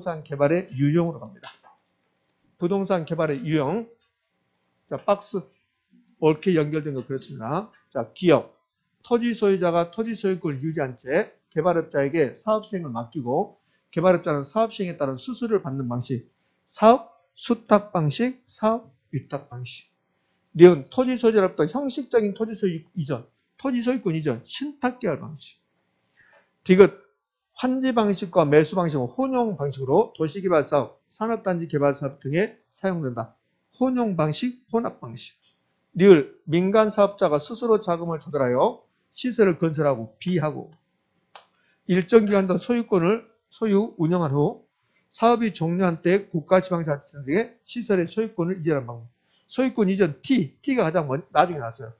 부동산 개발의 유형으로 갑니다. 부동산 개발의 유형. 자, 박스 옳게 연결된 거 그렇습니다. 자, 기업. 토지 소유자가 토지 소유권을 유지한 채 개발업자에게 사업 시행을 맡기고 개발업자는 사업 시행에 따른 수수료를 받는 방식. 사업 수탁 방식, 사업 위탁 방식. 니은 토지 소유자로부터 형식적인 토지 소유 이전, 토지 소유권 이전, 신탁 계열 방식. 디귿 환지 방식과 매수 방식은 혼용 방식으로 도시개발 사업, 산업단지 개발 사업 등에 사용된다. 혼용 방식, 혼합 방식. 리을 민간 사업자가 스스로 자금을 조달하여 시설을 건설하고 비하고 일정 기간 동안 소유권을 소유 운영한 후 사업이 종료한 때 국가 지방자치단 등의 시설의 소유권을 이전하는 방법. 소유권 이전 T가 가장 나중에 나왔어요.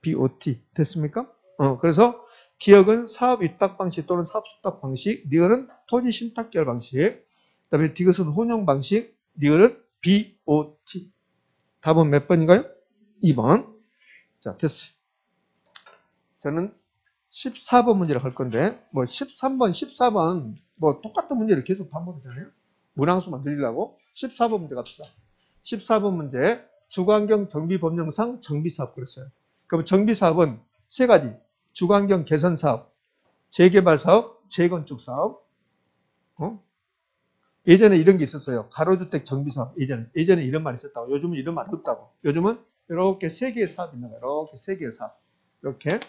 BOT 됐습니까? 그래서 기업은 사업 위탁 방식 또는 사업 수탁 방식, 리을은 토지 신탁 계열 방식, 그다음에 디귿은 혼용 방식, 리을은 BOT. 답은 몇 번인가요? 2번. 자, 됐어요. 저는 14번 문제를 할 건데, 뭐 13번, 14번, 뭐 똑같은 문제를 계속 반복하잖아요. 문항수만 늘리려고. 14번 문제 갑시다. 14번 문제, 주거환경 정비법령상 정비사업 그랬어요. 그럼 정비사업은 세 가지. 주거환경 개선사업, 재개발사업, 재건축사업. 예전에 이런 게 있었어요. 가로주택 정비사업. 예전에 이런 말이 있었다고. 요즘은 이런 말이 없다고. 요즘은 이렇게 세 개의 사업이 있는 거예요. 이렇게 세 개의 사업. 이렇게.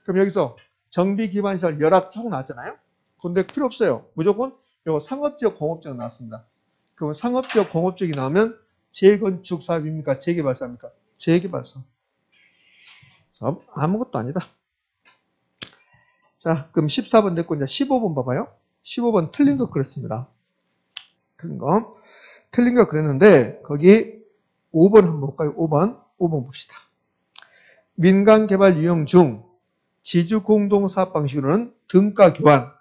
그럼 여기서 정비기반시설 열악 쭉 나왔잖아요. 근데 필요 없어요. 무조건 이거 상업지역 공업지역 나왔습니다. 그럼 상업지역 공업지역이 나오면 재건축 사업입니까? 재개발 사업입니까? 재개발 사업. 아무것도 아니다. 자, 그럼 14번 됐고 이제 15번 봐봐요. 15번 틀린 거 그랬습니다. 틀린 거 그랬는데 거기 5번 한번 볼까요? 5번 봅시다. 민간개발 유형 중 지주공동사업 방식으로는 등가 교환,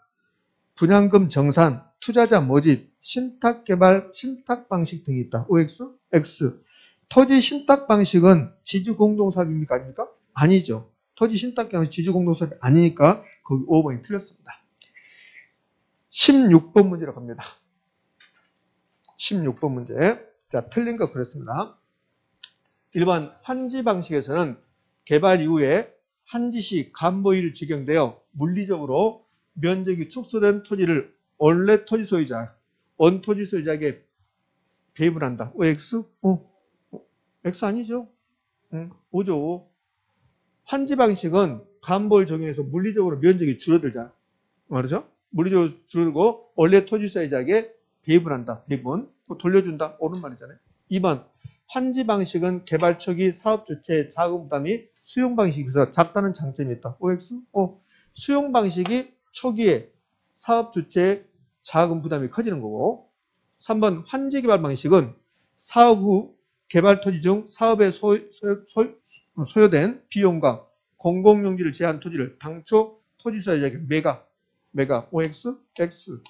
분양금 정산, 투자자 모집, 신탁개발, 신탁 방식 등이 있다. OX? X. 토지 신탁 방식은 지주공동사업입니까? 아닙니까? 아니죠. 토지 신탁 방식 지주공동사업이 아니니까 거기 5번이 틀렸습니다. 16번 문제로 갑니다. 16번 문제. 자, 틀린 거 그랬습니다. 1번 환지 방식에서는 개발 이후에 한지시 간보일이 적용되어 물리적으로 면적이 축소된 토지를 원래 토지 소유자, 원토지 소유자에게 배입을 한다. OX? X 아니죠? O죠. 환지 방식은 간보일 적용해서 물리적으로 면적이 줄어들잖아. 말이죠? 물리적으로 줄고 원래 토지 소유자에게 배입을 한다. 배분. 돌려준다. 옳은 말이잖아요. 2번. 환지 방식은 개발 초기 사업 주체의 자금 부담이 수용 방식에서 작다는 장점이 있다. OX? 수용 방식이 초기에 사업 주체의 자금 부담이 커지는 거고. 3번. 환지 개발 방식은 사업 후 개발 토지 중 사업에 소요된 비용과 공공용지를 제한 토지를 당초 토지 소유자에게 매각 OX? X.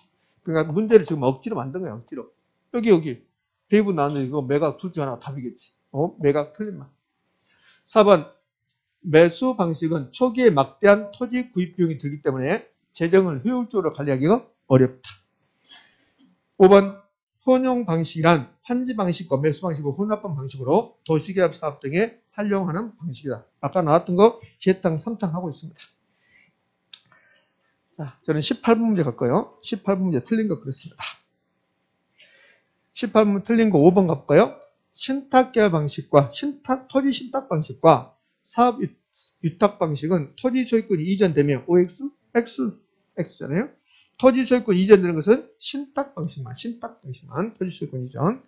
그러니까 문제를 지금 억지로 만든 거예요. 억지로. 여기 배분 나누는 이거 매각 둘 중 하나가 답이겠지. 매각 틀린 말. 4번 매수 방식은 초기에 막대한 토지 구입 비용이 들기 때문에 재정을 효율적으로 관리하기가 어렵다. 5번 혼용 방식이란 환지 방식과 매수 방식을 혼합한 방식으로 도시개발 사업 등에 활용하는 방식이다. 아까 나왔던 거 재탕 3탕 하고 있습니다. 자, 저는 18번 문제 갈까요? 18번 문제 틀린 거 그랬습니다. 18번 틀린 거 5번 갈까요? 신탁계열 방식과 토지 신탁 방식과 사업 위탁 방식은 토지 소유권이 이전되면 OX? X잖아요. 토지 소유권 이전되는 것은 신탁 방식만 토지 소유권 이전.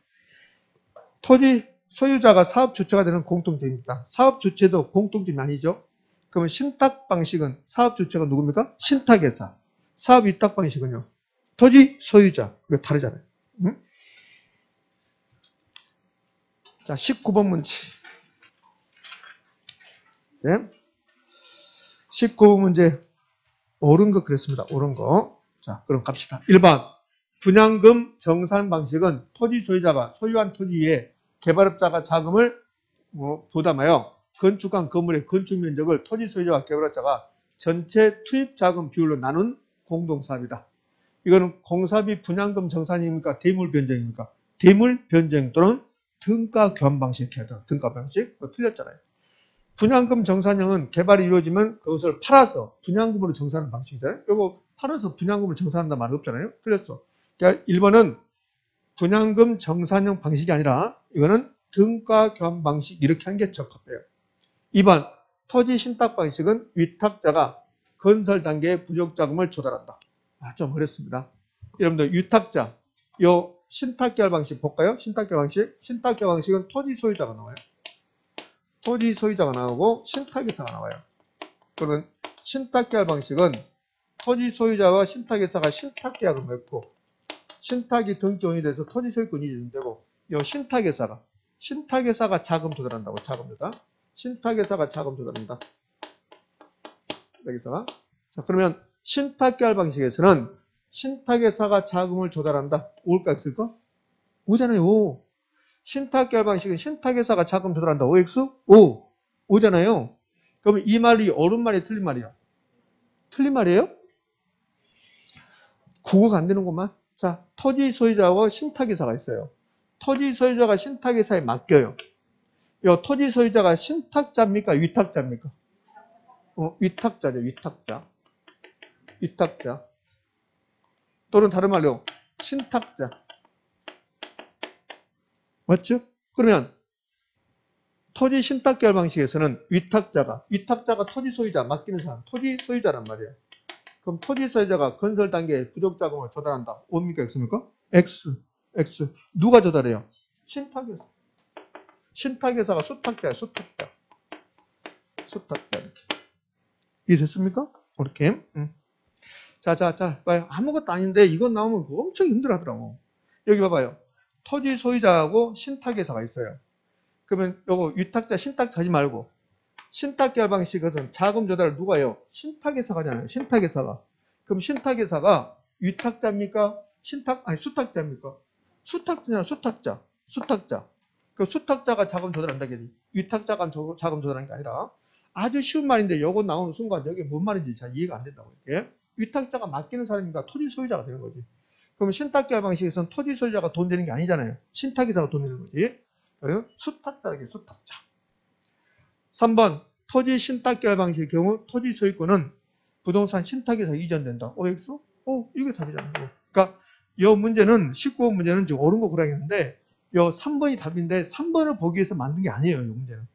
토지 소유자가 사업 주체가 되는 공통점입니다. 사업 주체도 공통점이 아니죠. 그러면 신탁 방식은 사업 주체가 누굽니까? 신탁회사. 사업 위탁 방식은요. 토지 소유자. 이거 다르잖아요. 응? 자, 19번 문제. 네. 19번 문제. 옳은 거 그랬습니다. 옳은 거. 자, 그럼 갑시다. 1번. 분양금 정산 방식은 토지 소유자가 소유한 토지에 개발업자가 자금을 부담하여 건축한 건물의 건축 면적을 토지 소유자와 개발업자가 전체 투입 자금 비율로 나눈 공동사업이다. 이거는 공사비 분양금 정산입니까? 대물 변경입니까? 대물 변경 또는 등가 교환 방식 해야 돼요. 등가 방식. 그거 틀렸잖아요. 분양금 정산형은 개발이 이루어지면 그것을 팔아서 분양금으로 정산하는 방식이잖아요. 이거 팔아서 분양금을 정산한다는 말 없잖아요. 틀렸어. 그러니까 1번은 분양금 정산형 방식이 아니라 이거는 등가 교환 방식 이렇게 하는 게 적합해요. 2번 토지 신탁 방식은 위탁자가 건설 단계에 부족 자금을 조달한다. 좀 어렵습니다. 여러분들 위탁자 요 신탁계약 방식 볼까요? 신탁계약 방식. 신탁계약 방식은 토지 소유자가 나와요. 토지 소유자가 나오고 신탁회사가 나와요. 그러면 신탁계약 방식은 토지 소유자와 신탁회사가 신탁계약을 맺고 신탁이 등기원이 돼서 토지 소유권이 이전되고 이 신탁회사가 자금 조달한다고. 자금 조달. 신탁회사가 자금 조달한다. 여기서 자 그러면 신탁계약 방식에서는 신탁회사가 자금을 조달한다. 올까 없을까? 오잖아요. 신탁계약 방식은 신탁회사가 자금 조달한다. OX? O. 오잖아요. 그러면 이 말이 옳은 말이 틀린 말이야? 틀린 말이에요? 국어가 안 되는구만. 자, 토지 소유자와 신탁회사가 있어요. 토지 소유자가 신탁회사에 맡겨요. 이 토지 소유자가 신탁자입니까? 위탁자입니까? 위탁자죠. 위탁자. 또는 다른 말로 신탁자. 맞죠? 그러면 토지 신탁계약 방식에서는 위탁자가 토지 소유자 맡기는 사람, 토지 소유자란 말이에요. 그럼 토지 소유자가 건설 단계에 부족 자금을 조달한다. O입니까? X입니까? X. 누가 조달해요? 신탁회사. 신탁회사가 수탁자예요. 수탁자 이렇게. 이해됐습니까? 이렇게. 자. 봐요. 아무것도 아닌데 이건 나오면 엄청 힘들어 하더라고. 여기 봐봐요. 토지 소유자하고 신탁회사가 있어요. 그러면 요거 위탁자, 신탁자 하지 말고 신탁계약 방식은 자금 조달을 누가 해요? 신탁회사가 하잖아요. 신탁회사가. 그럼 신탁회사가 위탁자입니까? 수탁자입니까? 수탁자냐, 수탁자. 그 수탁자가 자금 조달한다겠지. 위탁자가 자금 조달하는 게 아니라 아주 쉬운 말인데 요거 나오는 순간 여기 뭔 말인지 잘 이해가 안 된다고. 이게 위탁자가 맡기는 사람이니까 토지 소유자가 되는 거지. 그럼 신탁계약 방식에서는 토지 소유자가 돈 되는 게 아니잖아요. 신탁회사가 돈 되는 거지. 그래서 수탁자에게 수탁자. 3번 토지 신탁계약 방식의 경우 토지 소유권은 부동산 신탁에서 이전된다. OX? 이게 답이잖아요. 그러니까 이 문제는 19번 문제는 지금 옳은 거 그러겠는데 이 3번이 답인데 3번을 보기 위해서 만든 게 아니에요. 이 문제는.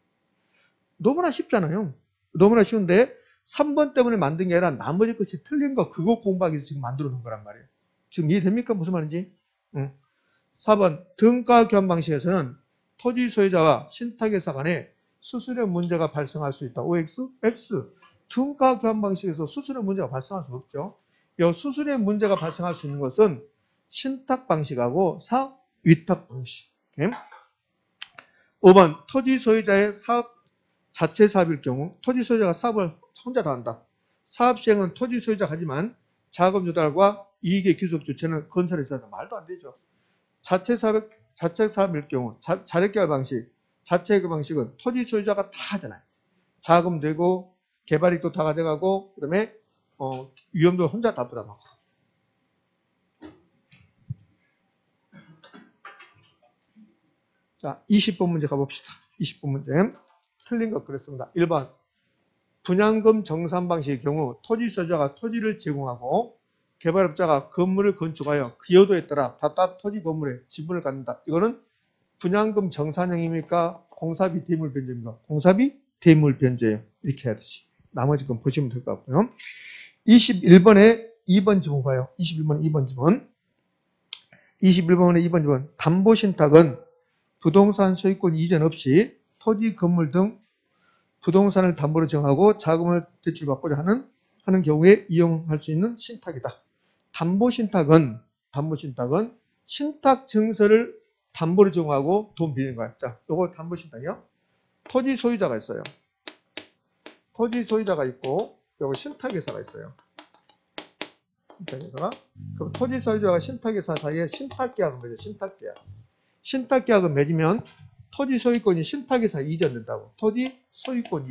너무나 쉽잖아요. 너무나 쉬운데 3번 때문에 만든 게 아니라 나머지 것이 틀린 거 그거 공부하기 위해서 지금 만들어 놓은 거란 말이에요. 지금 이해됩니까? 무슨 말인지? 4번 등가 교환 방식에서는 토지 소유자와 신탁회사 간에 수수료 문제가 발생할 수 있다. OX? X. 등가 교환 방식에서 수수료 문제가 발생할 수 없죠. 이 수수료 문제가 발생할 수 있는 것은 신탁 방식하고 위탁 방식. 오케이? 5번 토지 소유자의 자체 사업일 경우 토지 소유자가 사업을 혼자 다 한다. 사업 시행은 토지 소유자가 하지만 자금 조달과 이익의 귀속 주체는 건설회사다. 말도 안 되죠. 자체 사업일 경우 자력계약 방식, 자체계약 방식은 토지 소유자가 다 하잖아요. 자금 되고 개발이익도 다 가져가고 그다음에 위험도 혼자 다 부담하고. 자, 20번 문제 가봅시다. 20번 문제. 틀린 것 그랬습니다. 1번 분양금 정산 방식의 경우 토지 소유자가 토지를 제공하고 개발업자가 건물을 건축하여 그 여도에 따라 바깥 토지 건물에 지분을 갖는다. 이거는 분양금 정산형입니까? 공사비 대물 변제입니까? 공사비 대물 변제예요. 이렇게 해야 되지. 나머지 건 보시면 될 것 같고요. 21번에 2번 지문 봐요. 21번에 2번 지문. 21번에 2번 지문. 담보신탁은 부동산 소유권 이전 없이 토지, 건물 등 부동산을 담보로 정하고 자금을 대출받고자 하는 경우에 이용할 수 있는 신탁이다. 담보신탁은 신탁 증서를 담보로 정하고 돈 빌리는 거야. 자, 요거 담보신탁이요. 토지 소유자가 있어요. 토지 소유자가 있고 요거 신탁회사가 있어요. 신탁회사가. 그럼 토지 소유자와 신탁회사 사이에 신탁계약은 뭐죠? 신탁계약은 맺으면 토지 소유권이 신탁회사에 이전된다고. 토지 소유권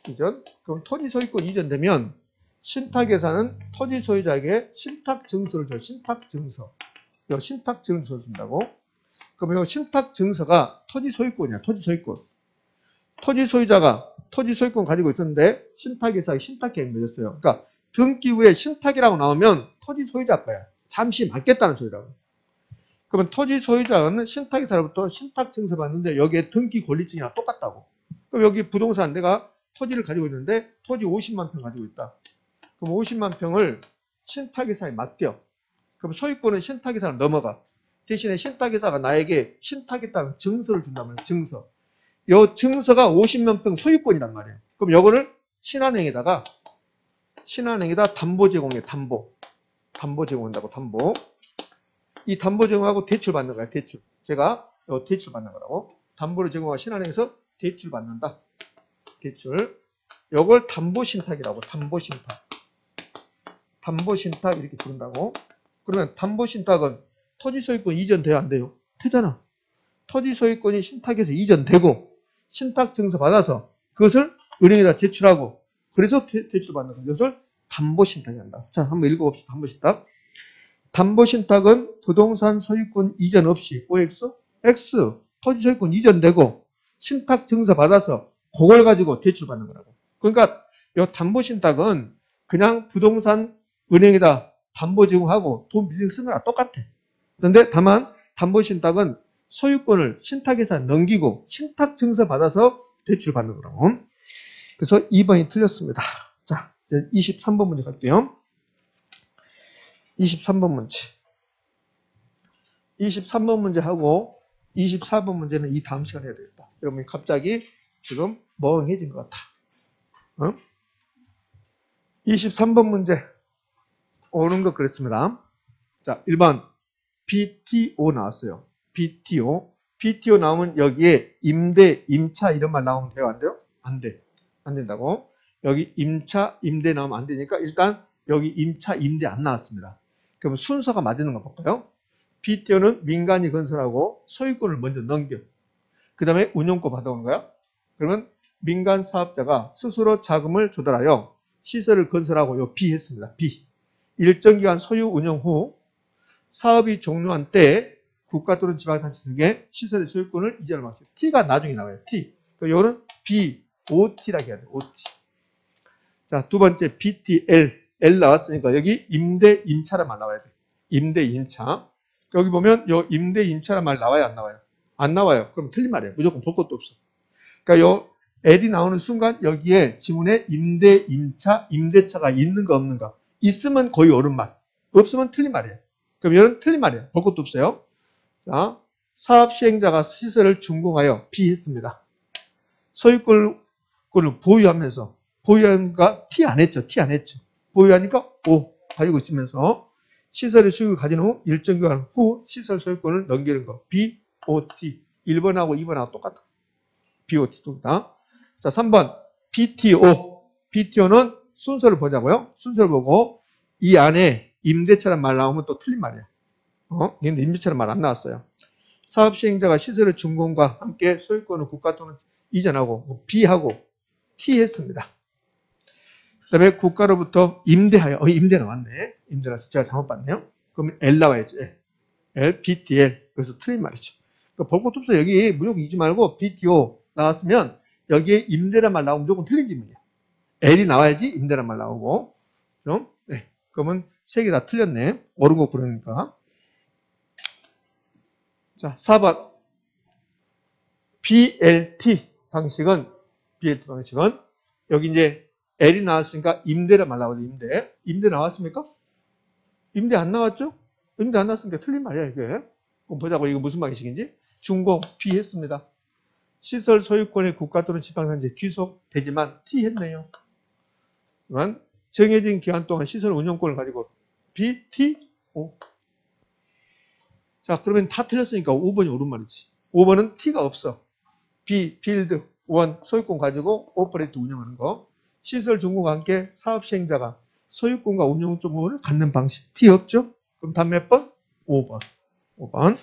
이전. 그럼 토지 소유권 이전되면 신탁예산은 토지 소유자에게 신탁증서를 줘요. 신탁증서. 이 신탁증서를 준다고. 그럼 이 신탁증서가 토지 소유권이야. 토지 소유권. 토지 소유자가 토지 소유권 가지고 있었는데 신탁예사에 신탁계획 맺었어요. 그러니까 등기 후에 신탁이라고 나오면 토지 소유자 거야. 잠시 맡겠다는 소리라고. 그러면 토지 소유자는 신탁예사로부터 신탁증서 받는데 여기에 등기 권리증이랑 똑같다고. 그럼 여기 부동산 내가 토지를 가지고 있는데 토지 50만 평 가지고 있다. 그럼 50만 평을 신탁예사에 맡겨. 그럼 소유권은 신탁예사로 넘어가. 대신에 신탁예사가 나에게 신탁했다는 증서를 준다면 증서. 이 증서가 50만 평 소유권이란 말이에요. 그럼 요거를 신한은행에다 담보 제공해. 담보 제공한다고. 담보. 이 담보 제공하고 대출 받는 거야. 대출. 제가 요 대출 받는 거라고. 담보를 제공하고 신한은행에서 대출 받는다. 대출. 요걸 담보신탁이라고. 담보신탁. 담보신탁 이렇게 부른다고. 그러면 담보신탁은 토지 소유권 이전돼야 안 돼요? 되잖아. 토지 소유권이 신탁에서 이전되고 신탁증서 받아서 그것을 은행에다 제출하고 그래서 대출 받는 거. 이것을 담보신탁이 한다. 자, 한번 읽어봅시다. 담보신탁. 담보신탁은 부동산 소유권 이전 없이 OX, X 토지 소유권 이전되고 신탁증서 받아서 그걸 가지고 대출 받는 거라고. 그러니까 이 담보신탁은 그냥 부동산 은행에다 담보 제공하고 돈 빌리고 쓰는 거랑 똑같아. 그런데 다만 담보신탁은 소유권을 신탁에서 넘기고 신탁증서 받아서 대출 받는 거라고. 그래서 2번이 틀렸습니다. 자, 이제 23번 문제 갈게요. 23번 문제. 23번 문제하고 24번 문제는 이 다음 시간에 해야 되겠다. 여러분 갑자기 지금 멍해진 것 같아. 23번 문제 오는 거 그랬습니다. 자, 1번 BTO 나왔어요. BTO 나오면 여기에 임대, 임차 이런 말 나오면 돼요? 안 돼요? 안 돼. 안 된다고. 여기 임차, 임대 나오면 안 되니까 일단 여기 임차, 임대 안 나왔습니다. 그럼 순서가 맞는 거 볼까요? BTO는 민간이 건설하고 소유권을 먼저 넘겨. 그 다음에 운영권 받아오는 거야. 그러면 민간 사업자가 스스로 자금을 조달하여 시설을 건설하고 요 B 했습니다. B. 일정 기간 소유 운영 후 사업이 종료한 때 국가 또는 지방자치 등의 시설의 소유권을 이전할 것이고 T가 나중에 나와요. T. 이거는 BOT라고 해야 돼요. OT. 자, 두 번째 BTL. L 나왔으니까 여기 임대 임차란 말 나와야 돼. 임대 임차. 여기 보면 요 임대 임차란 말 나와요? 안 나와요? 안 나와요. 그럼 틀린 말이에요. 무조건 볼 것도 없어. 그러니까 요 L이 나오는 순간 여기에 지문에 임대 임차, 임대차가 있는가 없는가. 있으면 거의 옳은 말. 없으면 틀린 말이에요. 그럼 이건 틀린 말이에요. 볼 것도 없어요. 자, 사업 시행자가 시설을 준공하여 비했습니다. 소유권을 보유하면서 보유하니까 T 안 했죠. T 안 했죠. 보유하니까 O 가지고 있으면서 시설의 수익을 가진 후 일정 기간 후 시설 소유권을 넘기는 거. BOT. 1번하고 2번하고 똑같아. BOT 똑같다. 자, 3번 BTO. BTO는 순서를 보자고요. 순서를 보고 이 안에 임대차란 말 나오면 또 틀린 말이야. 근데 임대차란 말 안 나왔어요. 사업 시행자가 시설의 준공과 함께 소유권을 국가 또는 이전하고 B하고 T 했습니다. 그 다음에 국가로부터 임대하여, 임대 나왔네. 임대라서 제가 잘못 봤네요. 그럼 L 나와야지. L, BTL. 그래서 틀린 말이죠. 그러니까 볼 것도 없어. 여기 무조건 이지 말고 BTO 나왔으면 여기에 임대란 말 나오면 무조건 틀린 지문이야. L이 나와야지 임대란 말 나오고. 그럼, 네. 그러면 세 개 다 틀렸네. 옳은 거 그러니까. 자, 4번. BLT 방식은 여기 이제 L이 나왔으니까 임대란 말 나오죠. 임대. 임대 나왔습니까? 임대 안 나왔죠? 임대 안 나왔으니까 틀린 말이야, 이게. 그럼 보자고. 이거 무슨 방식인지. 준공 B 했습니다. 시설 소유권의 국가 또는 지방자치 귀속되지만 T 했네요. 그러면 정해진 기간 동안 시설 운영권을 가지고 B, T, O. 자, 그러면 다 틀렸으니까 5번이 옳은 말이지. 5번은 T가 없어. B, 빌드, 원, 소유권 가지고 오퍼레이트 운영하는 거. 시설 준공과 함께 사업 시행자가 소유권과 운영 쪽을 갖는 방식. T 없죠? 그럼 다음 몇 번? 5번. 5번.